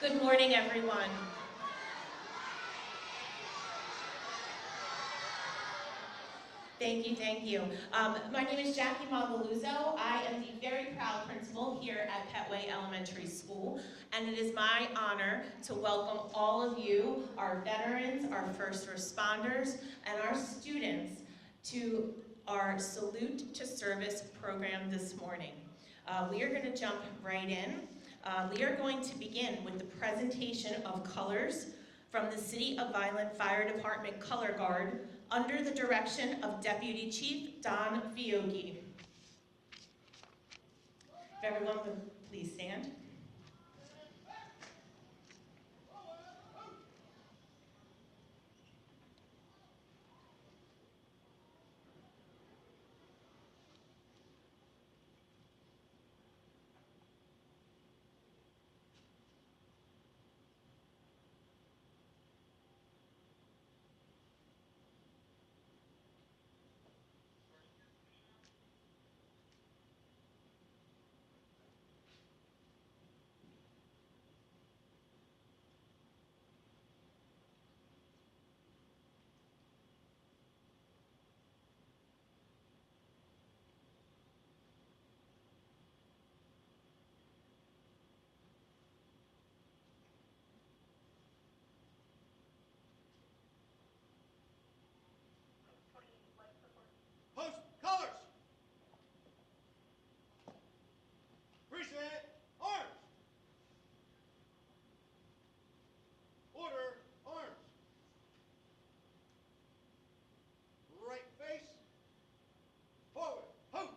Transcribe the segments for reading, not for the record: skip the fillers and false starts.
Good morning, everyone. Thank you. My name is Jackie Mongaluzzo. I am the very proud principal here at Petway Elementary School, and it is my honor to welcome all of you, our veterans, our first responders, and our students to our Salute to Service program this morning. We are going to jump right in. We are going to begin with the presentation of colors from the City of Vineland Fire Department Color Guard under the direction of Deputy Chief Don Fiocchi. If everyone would please stand. Post colors. Precinct arms. Order arms. Right face. Forward. Hope.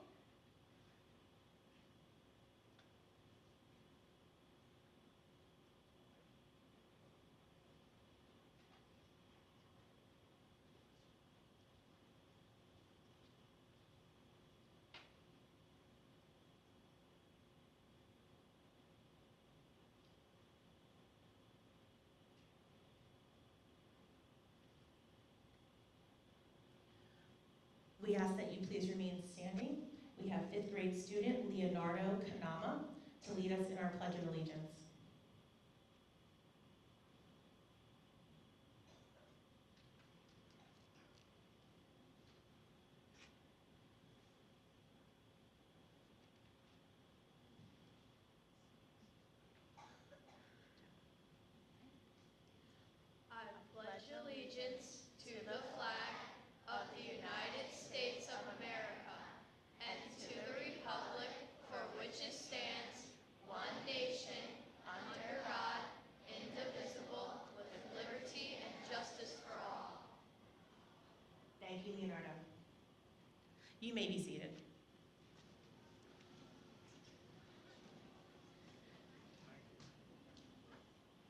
We ask that you please remain standing. We have 5th grade student Leonardo Kanama to lead us in our Pledge of Allegiance. I pledge allegiance to the flag of the United States of America and to the republic for which it stands, one nation, under God, indivisible, with liberty and justice for all. Thank you, Leonardo. You may be seated.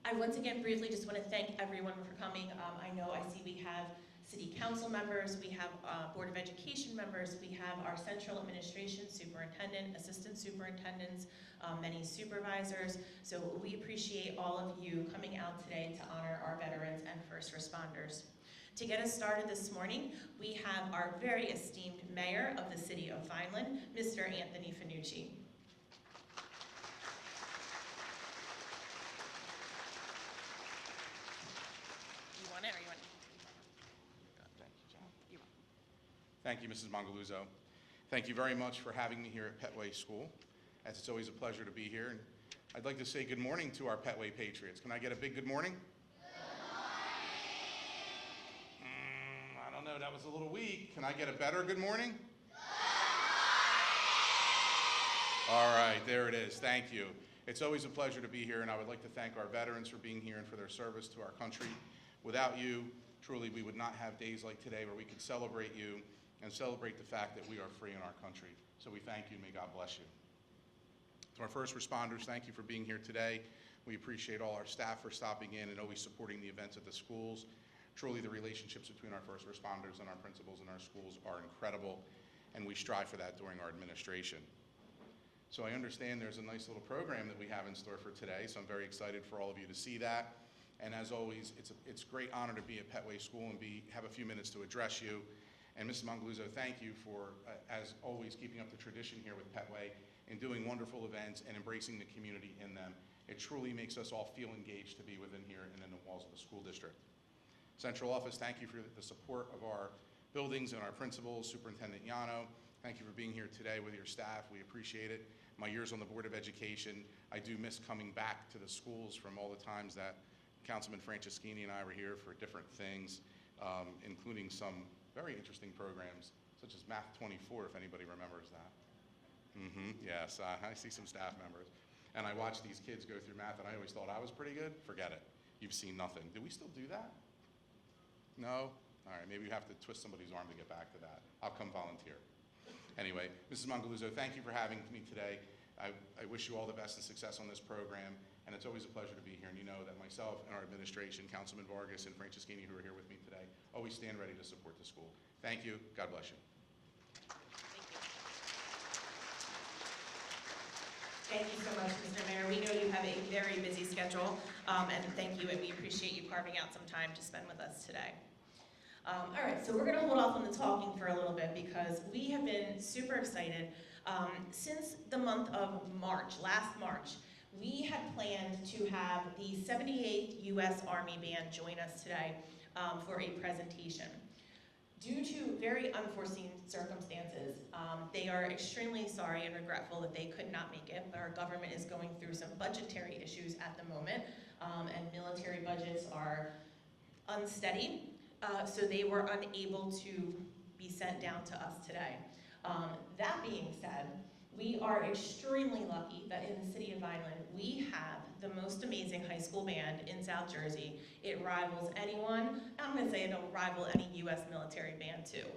I once again briefly just want to thank everyone for coming. I know I see we have city council members, we have Board of Education members, we have our central administration, superintendent, assistant superintendents, many supervisors. So we appreciate all of you coming out today to honor our veterans and first responders. To get us started this morning, we have our very esteemed mayor of the city of Vineland, Mr. Anthony Finucci. Thank you, Mrs. Mongaluzzo. Thank you very much for having me here at Petway School, as it's always a pleasure to be here. And I'd like to say good morning to our Petway Patriots. Can I get a big good morning? Good morning. I don't know, that was a little weak. Can I get a better good morning? Good morning. All right, there it is. Thank you. It's always a pleasure to be here, and I would like to thank our veterans for being here and for their service to our country. Without you, truly, we would not have days like today where we could celebrate you and celebrate the fact that we are free in our country. So we thank you, and may God bless you. To our first responders, thank you for being here today. We appreciate all our staff for stopping in and always supporting the events at the schools. Truly, the relationships between our first responders and our principals in our schools are incredible, and we strive for that during our administration. So I understand there's a nice little program that we have in store for today, so I'm very excited for all of you to see that. And as always, it's a great honor to be at Petway School and have a few minutes to address you. And Mrs. Mongaluzzo, thank you for, as always, keeping up the tradition here with Petway and doing wonderful events and embracing the community in them. It truly makes us all feel engaged to be within here and in the walls of the school district. Central office, thank you for the support of our buildings and our principals, Superintendent Yano. Thank you for being here today with your staff. We appreciate it. My years on the Board of Education, I do miss coming back to the schools from all the times that Councilman Franceschini and I were here for different things, including some very interesting programs, such as Math 24, if anybody remembers that. Yes, I see some staff members. And I watched these kids go through math, and I always thought I was pretty good. Forget it. You've seen nothing. Do we still do that? No? All right, maybe you have to twist somebody's arm to get back to that. I'll come volunteer. Anyway, Mrs. Mangaluzzo, thank you for having me today. I wish you all the best and success on this program, and it's always a pleasure to be here. And you know that myself and our administration, Councilman Vargas and Franceschini, who are here with me today, always stand ready to support the school. Thank you. God bless you. Thank you so much, Mr. Mayor. We know you have a very busy schedule, and thank you, and we appreciate you carving out some time to spend with us today. All right, so we're going to hold off on the talking for a little bit because we have been super excited. Since the month of March, last March, we had planned to have the 78th U.S. Army Band join us today for a presentation. Due to very unforeseen circumstances, they are extremely sorry and regretful that they could not make it, but our government is going through some budgetary issues at the moment, and military budgets are unsteady, so they were unable to be sent down to us today. That being said, we are extremely lucky that in the city of Vineland, we have the most amazing high school band in South Jersey. It rivals anyone. I'm going to say it'll rival any U.S. military band too.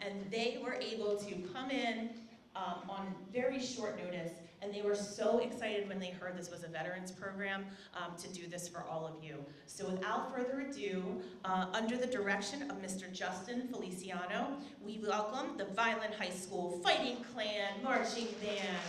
And they were able to come in on very short notice, and they were so excited when they heard this was a veterans program to do this for all of you. So without further ado, under the direction of Mr. Justin Feliciano, we welcome the Vineland High School Fighting Clan Marching Band.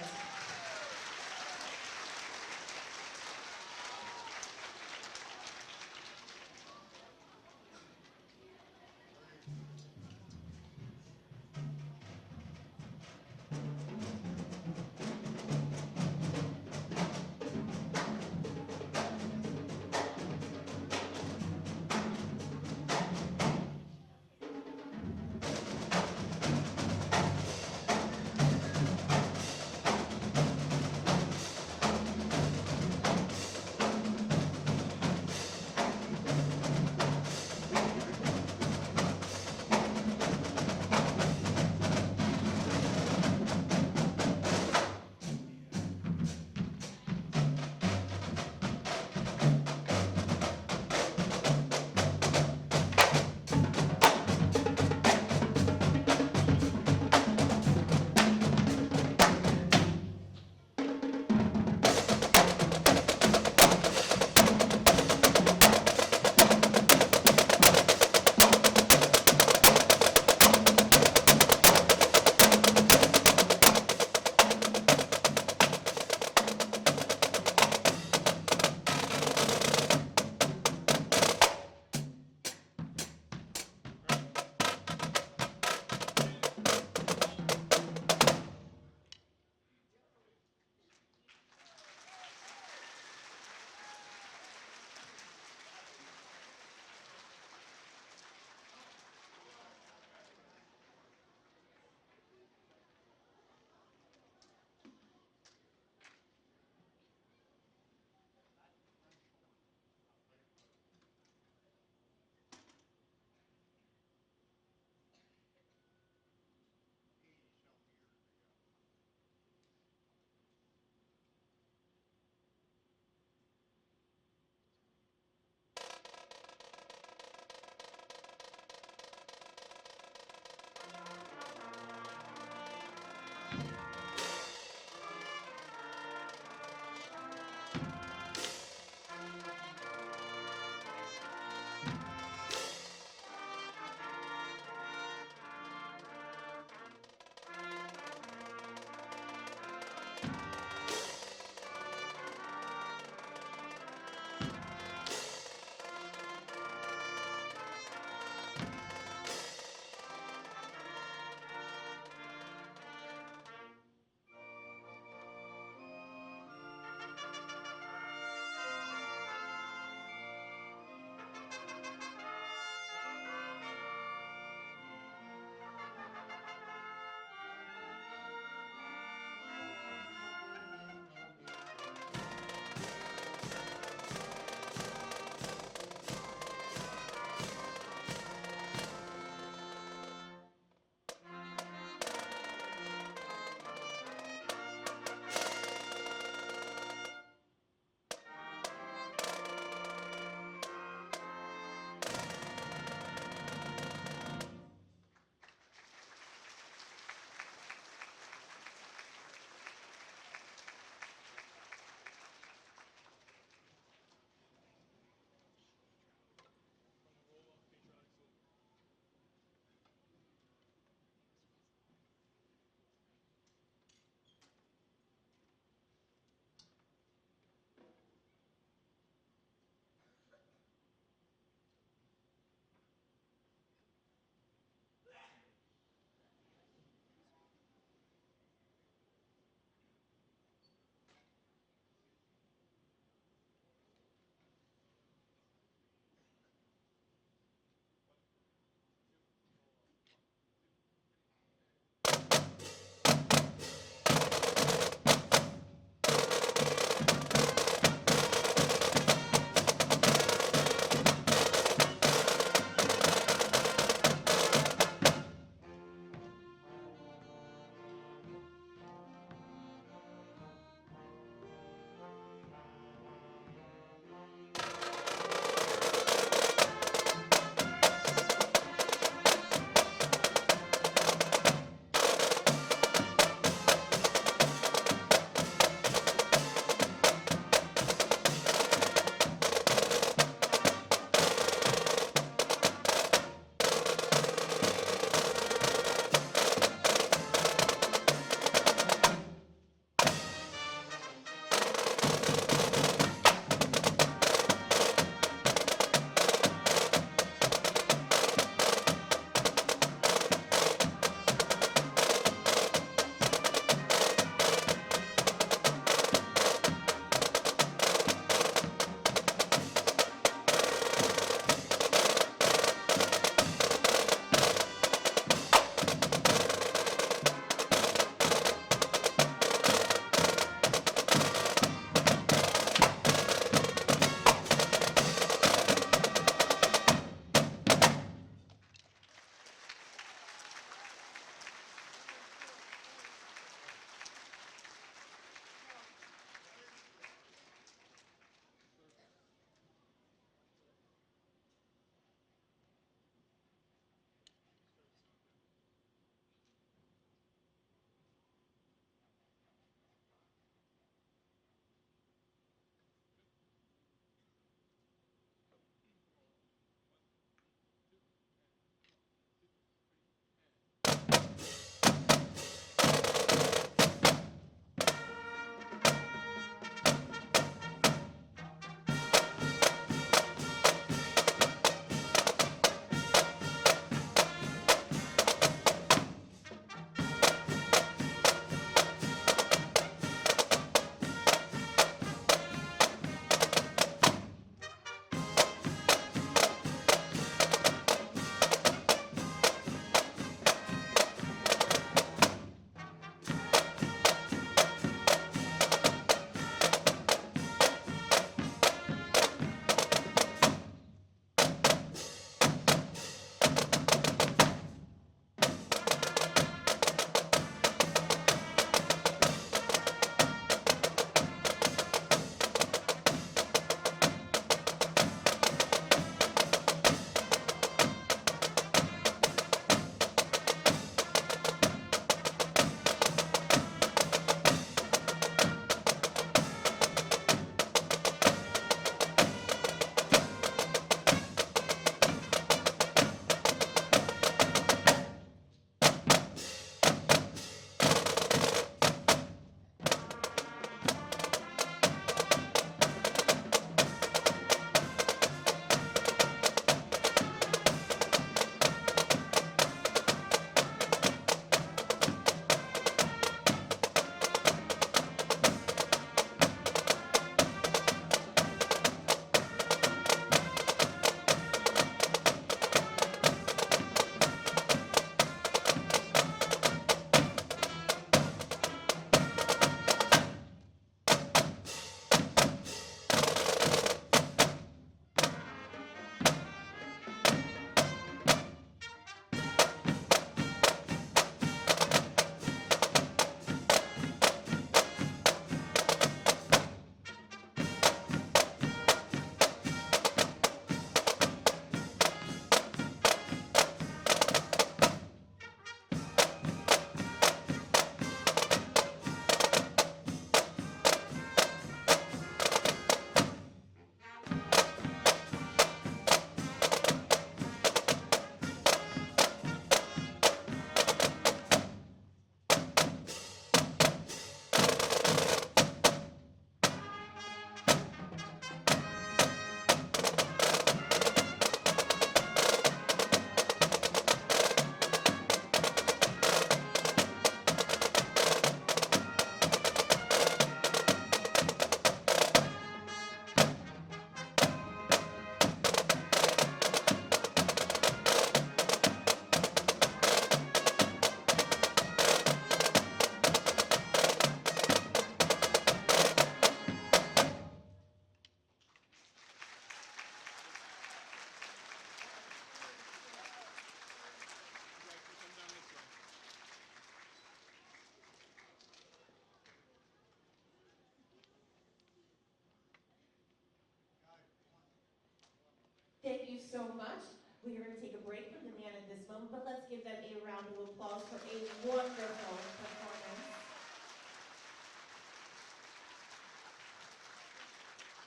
so much. We are going to take a break from the band at this moment, but let's give them a round of applause for a wonderful performance.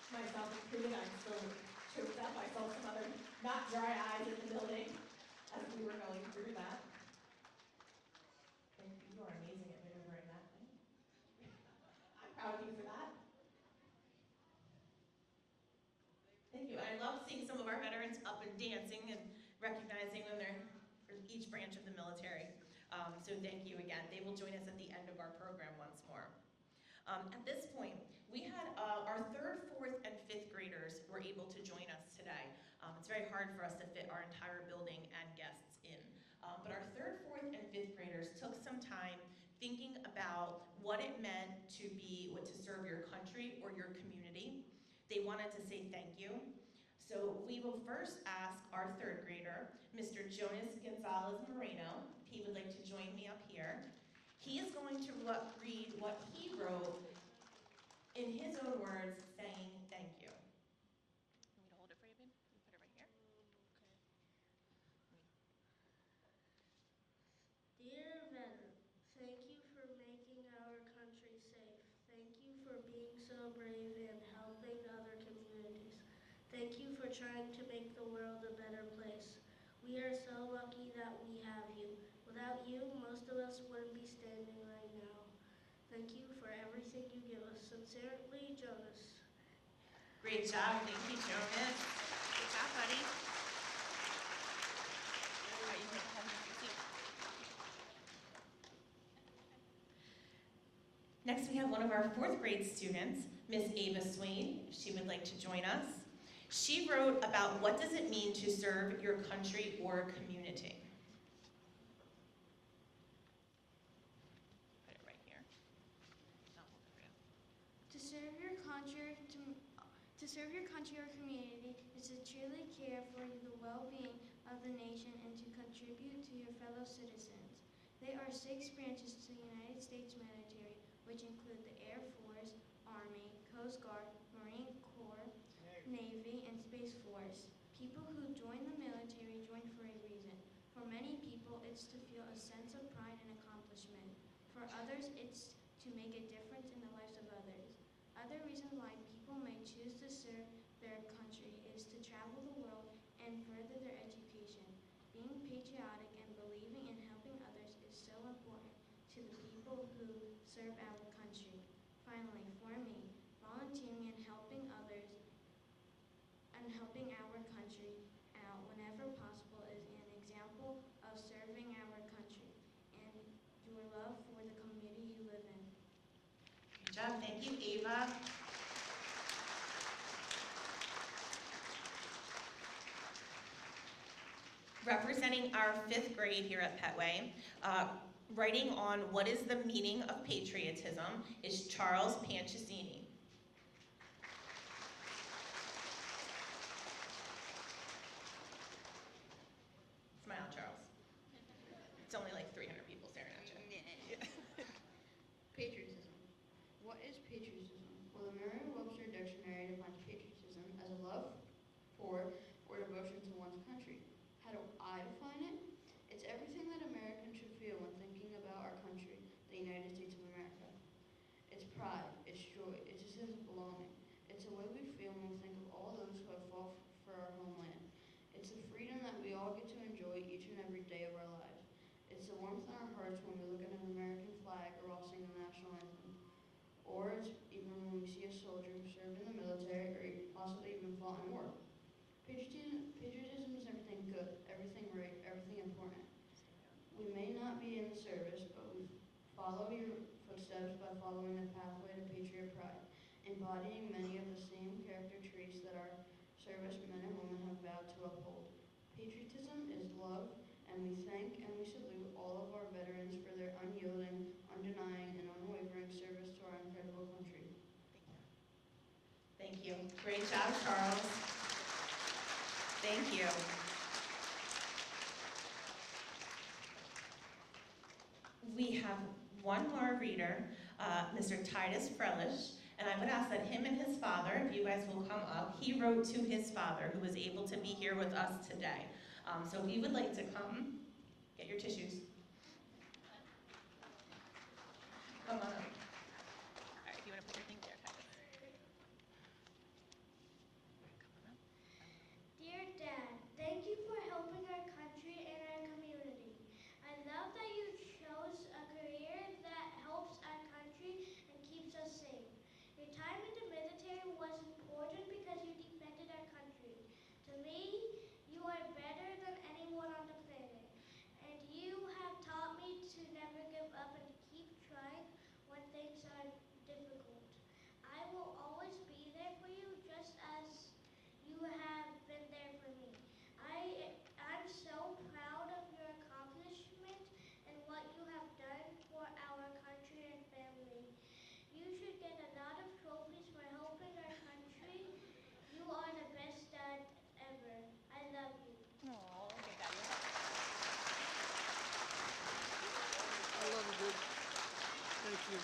Myself included, I'm still choked up. I saw some other not dry eyes in the building as we were going through that. And you are amazing at maneuvering that thing. I'm proud of you for that. Thank you. I love seeing some of our veterans up and dancing and recognizing when they're for each branch of the military. So thank you again. They will join us at the end of our program once more. At this point, we had our 3rd, 4th, and 5th graders were able to join us today. It's very hard for us to fit our entire building and guests in. But our 3rd, 4th, and 5th graders took some time thinking about what it meant to serve your country or your community. They wanted to say thank you. So we will first ask our 3rd grader, Mr. Jonas Gonzalez Moreno. He would like to join me up here. He is going to read what he wrote in his own words, saying thank you. Want me to hold it for you, babe? You put it right here. Dear veterans, thank you for making our country safe. Thank you for being so brave and helping other communities. Thank you for trying to make the world a better place. We are so lucky that we have you. Without you, most of us wouldn't be standing right now. Thank you for everything you give us. Sincerely, Jonas. Great job. Thank you, Jonas. Good job, buddy. All right, you can go ahead and have your seat. Next, we have one of our 4th grade students, Miss Ava Swain. She would like to join us. She wrote about what does it mean to serve your country or community. Put it right here. I'll hold it for you. To serve your country or community is to truly care for the well-being of the nation and to contribute to your fellow citizens. There are 6 branches to the United States military, which include the Air Force, Army, Coast Guard, Marine Corps, Navy, and Space Force. People who join the military join for a reason. For many people, it's to feel a sense of pride and accomplishment. For others, it's to make a difference in the lives of others. Other reasons why people may choose to serve their country is to travel the world and further their education. Being patriotic and believing in helping others is so important to the people who serve our country. Finally, for me, volunteering and helping others and helping our country out whenever possible is an example of serving our country and your love for the community you live in. Good job. Thank you, Ava. Representing our 5th grade here at Petway, writing on what is the meaning of patriotism is Charles Panchesini. Smile, Charles. It's only like 300 people staring at you. Patriotism. What is patriotism? Well, the Merriam-Webster Dictionary defines patriotism as a love for or devotion to one's country. How do I define it? It's everything that Americans should feel when thinking about our country, the United States of America. It's pride, it's joy, it's a sense of belonging. It's a way we feel when we think of all those who have fought for our homeland. It's the freedom that we all get to enjoy each and every day of our lives. It's the warmth in our hearts when we look at an American flag or all sing the national anthem. Or it's even when we see a soldier who served in the military or possibly even fought in war. Patriotism is everything good, everything right, everything important. We may not be in the service, but we follow your footsteps by following the pathway to patriot pride, embodying many of the same character traits that our servicemen and women have vowed to uphold. Patriotism is love, and we thank and we salute all of our veterans for their unyielding, undenying, and unwavering service to our incredible country. Thank you. Great job, Charles. Thank you. We have one more reader, Mr. Titus Frelish, And I would ask that him and his father, if you guys will come up, he wrote to his father, who was able to be here with us today. So if you would like to come, get your tissues. Come on up. All right, if you want to put your thing there, Titus. Dear Dad, thank you for helping our country and our community. I love that you chose a career that helps our country and keeps us safe. Your time in the military was important because you defended our country. To me, you are better than anyone on the planet, and you have taught me to never give up and to keep trying when things are difficult. I will always be there for you just as you have been there for me. I'm so proud of your accomplishment and what you have done for our country and family. You should get a lot of trophies for helping our country. You are the best dad ever. I love you. Oh, okay, Daddy. I love you, dude. Thank you.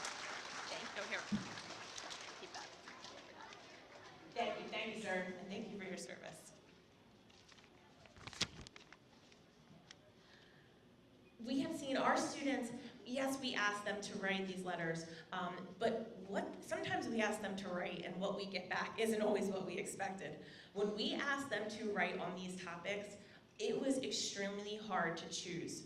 Thank you. Here. Keep that. Thank you, sir, and thank you for your service. We have seen our students, yes, we ask them to write these letters, but sometimes we ask them to write and what we get back isn't always what we expected. When we asked them to write on these topics, it was extremely hard to choose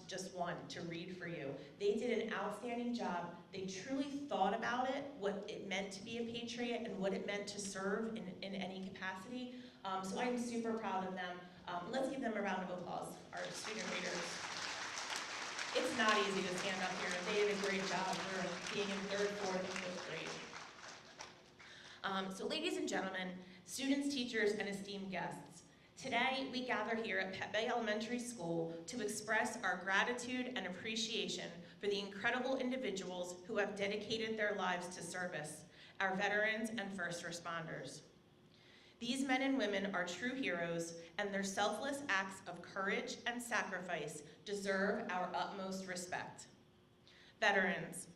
just one to read for you. They did an outstanding job. They truly thought about it, what it meant to be a patriot and what it meant to serve in any capacity. So I'm super proud of them. Let's give them a round of applause, our student readers. It's not easy to stand up here. They did a great job for being in 3rd, 4th, and 5th grade. So ladies and gentlemen, students, teachers, and esteemed guests, today we gather here at Petway Elementary School to express our gratitude and appreciation for the incredible individuals who have dedicated their lives to service, our veterans and first responders. These men and women are true heroes, and their selfless acts of courage and sacrifice deserve our utmost respect. Veterans,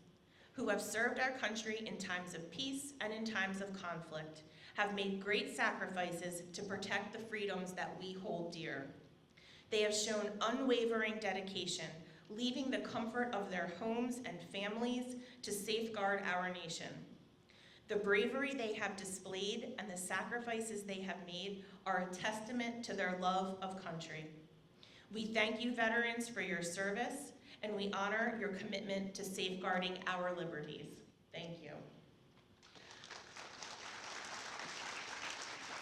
who have served our country in times of peace and in times of conflict, have made great sacrifices to protect the freedoms that we hold dear. They have shown unwavering dedication, leaving the comfort of their homes and families to safeguard our nation. The bravery they have displayed and the sacrifices they have made are a testament to their love of country. We thank you, veterans, for your service, and we honor your commitment to safeguarding our liberties. Thank you.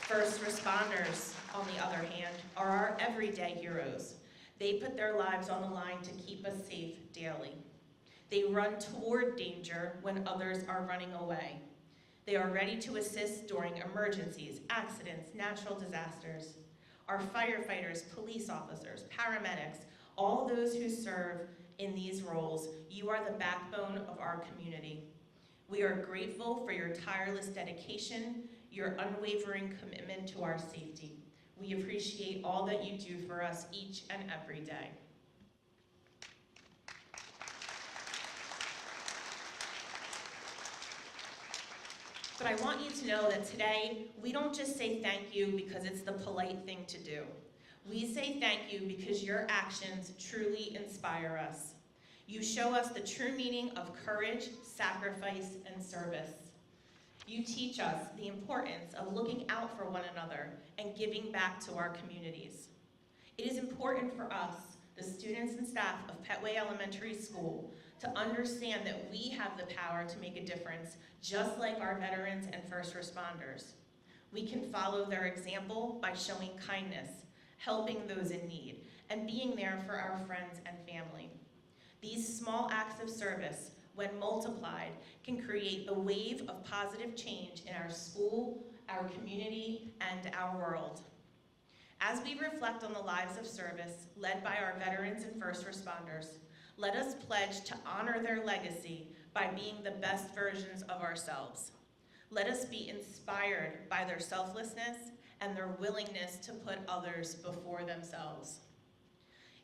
First responders, on the other hand, are our everyday heroes. They put their lives on the line to keep us safe daily. They run toward danger when others are running away. They are ready to assist during emergencies, accidents, natural disasters. Our firefighters, police officers, paramedics, all those who serve in these roles, you are the backbone of our community. We are grateful for your tireless dedication, your unwavering commitment to our safety. We appreciate all that you do for us each and every day. But I want you to know that today, we don't just say thank you because it's the polite thing to do. We say thank you because your actions truly inspire us. You show us the true meaning of courage, sacrifice, and service. You teach us the importance of looking out for one another and giving back to our communities. It is important for us, the students and staff of Petway Elementary School, to understand that we have the power to make a difference, just like our veterans and first responders. We can follow their example by showing kindness, helping those in need, and being there for our friends and family. These small acts of service, when multiplied, can create a wave of positive change in our school, our community, and our world. As we reflect on the lives of service led by our veterans and first responders, let us pledge to honor their legacy by being the best versions of ourselves. Let us be inspired by their selflessness and their willingness to put others before themselves.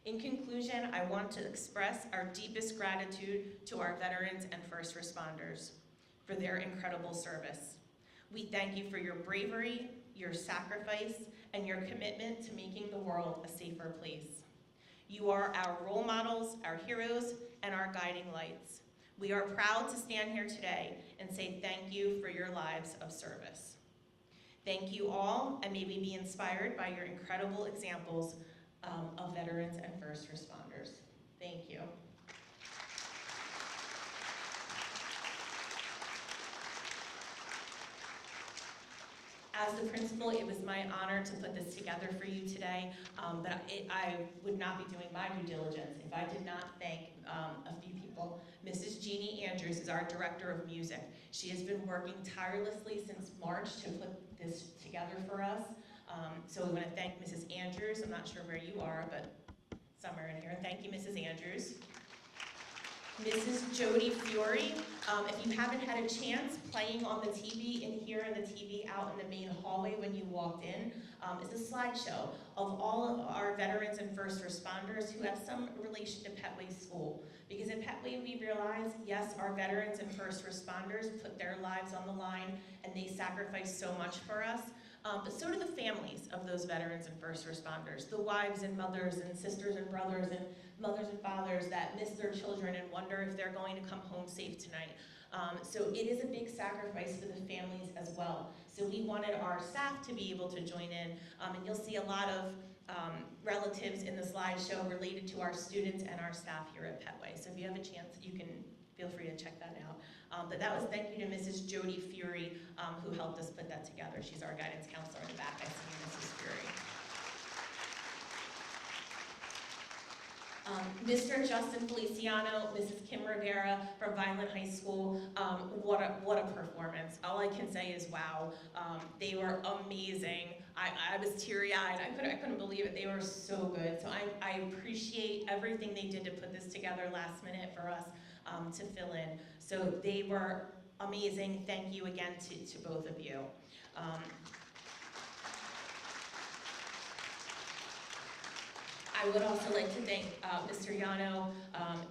In conclusion, I want to express our deepest gratitude to our veterans and first responders. for their incredible service. We thank you for your bravery, your sacrifice, and your commitment to making the world a safer place. You are our role models, our heroes, and our guiding lights. We are proud to stand here today and say thank you for your lives of service. Thank you all, and may we be inspired by your incredible examples of veterans and first responders. Thank you. As the principal, it was my honor to put this together for you today, but I would not be doing my due diligence if I did not thank a few people. Mrs. Jeannie Andrews is our director of music. She has been working tirelessly since March to put this together for us. So we want to thank Mrs. Andrews. I'm not sure where you are, but somewhere in here. Thank you, Mrs. Andrews. Mrs. Jody Fiore, if you haven't had a chance, playing on the TV in here and the TV out in the main hallway when you walked in, is a slideshow of all of our veterans and first responders who have some relation to Petway School. Because at Petway we realize, yes, our veterans and first responders put their lives on the line and they sacrifice so much for us, but so do the families of those veterans and first responders, the wives and mothers and sisters and brothers and mothers and fathers that miss their children and wonder if they're going to come home safe tonight. So it is a big sacrifice for the families as well. So we wanted our staff to be able to join in, and you'll see a lot of relatives in the slideshow related to our students and our staff here at Petway. So if you have a chance, you can feel free to check that out. But that was thank you to Mrs. Jody Fury, who helped us put that together. She's our guidance counselor in the back. I see you, Mrs. Fury. Mr. Justin Feliciano, Mrs. Kim Rivera from Vineland High School, what a performance. All I can say is wow. They were amazing. I was teary-eyed. I couldn't believe it. They were so good. So I appreciate everything they did to put this together last minute for us to fill in. So they were amazing. Thank you again to both of you. I would also like to thank Mr. Yano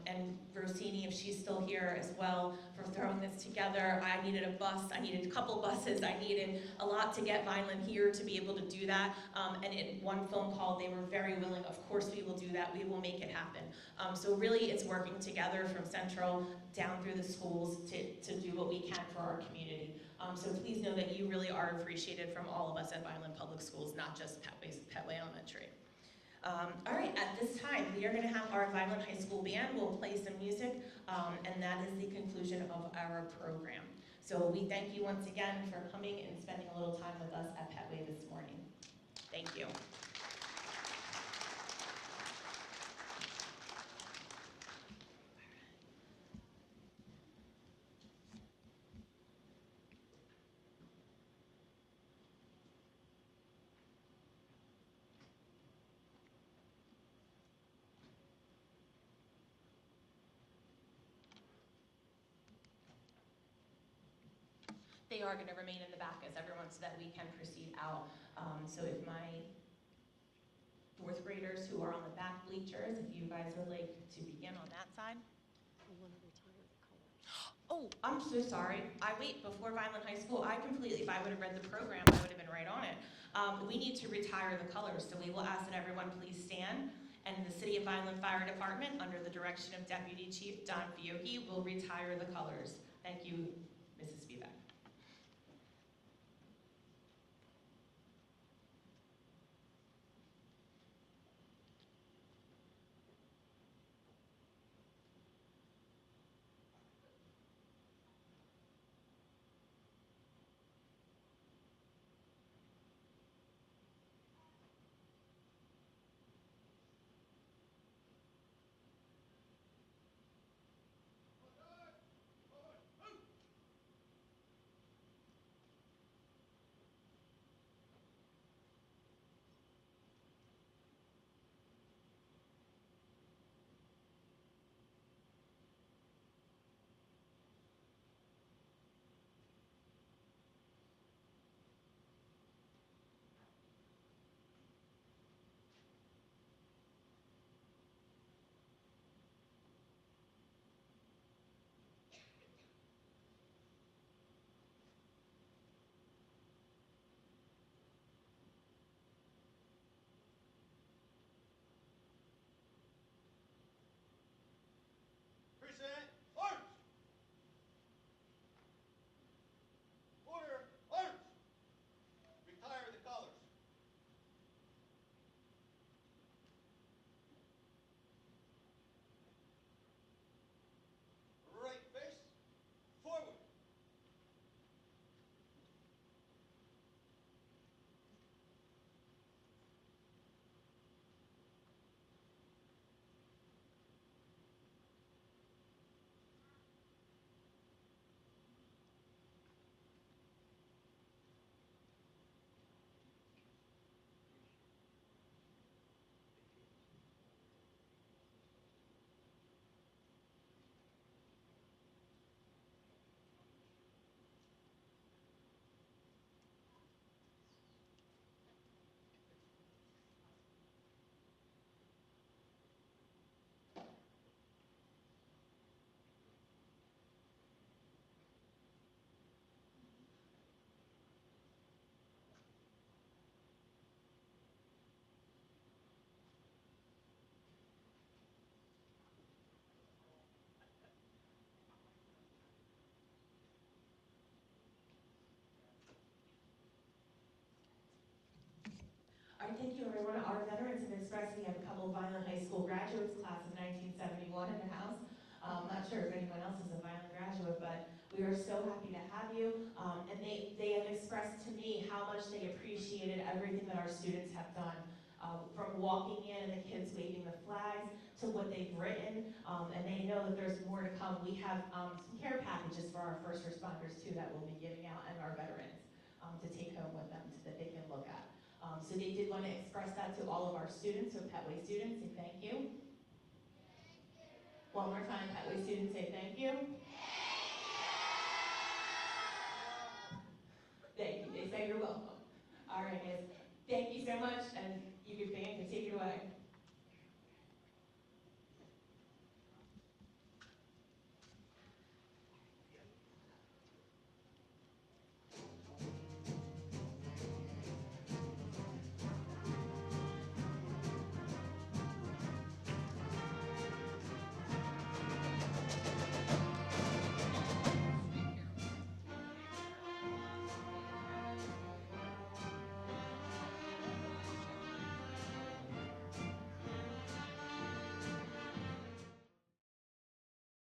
and Rossini, if she's still here as well, for throwing this together. I needed a bus, I needed a couple buses, I needed a lot to get Vineland here to be able to do that. And in one phone call, they were very willing. Of course we will do that, we will make it happen. So really it's working together from Central down through the schools to do what we can for our community. So please know that you really are appreciated from all of us at Vineland Public Schools, not just Petway Elementary. All right, at this time, we are going to have our Vineland High School band. We'll play some music, and that is the conclusion of our program. So we thank you once again for coming and spending a little time with us at Petway this morning. Thank you. They are going to remain in the back as everyone so that we can proceed out. So if my fourth graders who are on the back bleachers, if you guys would like to begin on that side. We want to retire the colors. Oh, I'm so sorry. Before Vineland High School, if I would have read the program, I would have been right on it. We need to retire the colors, so we will ask that everyone please stand. And the City of Vineland Fire Department, under the direction of Deputy Chief Don Fiocchi, will retire the colors. Thank you, Mrs. Spivak. express, we have a couple of Violent High School graduates, class of 1971 in the house. Not sure if anyone else is a Violent graduate, but we are so happy to have you. And they have expressed to me how much they appreciated everything that our students have done. From walking in and the kids waving the flags to what they've written, and they know that there's more to come. We have some care packages for our first responders too that we'll be giving out, and our veterans to take home with them so that they can look at. So they did want to express that to all of our students, so Petway students, say thank you. One more time, Petway students, say thank you. Thank you. They say you're welcome. All right, guys. Thank you so much, and you can take it away.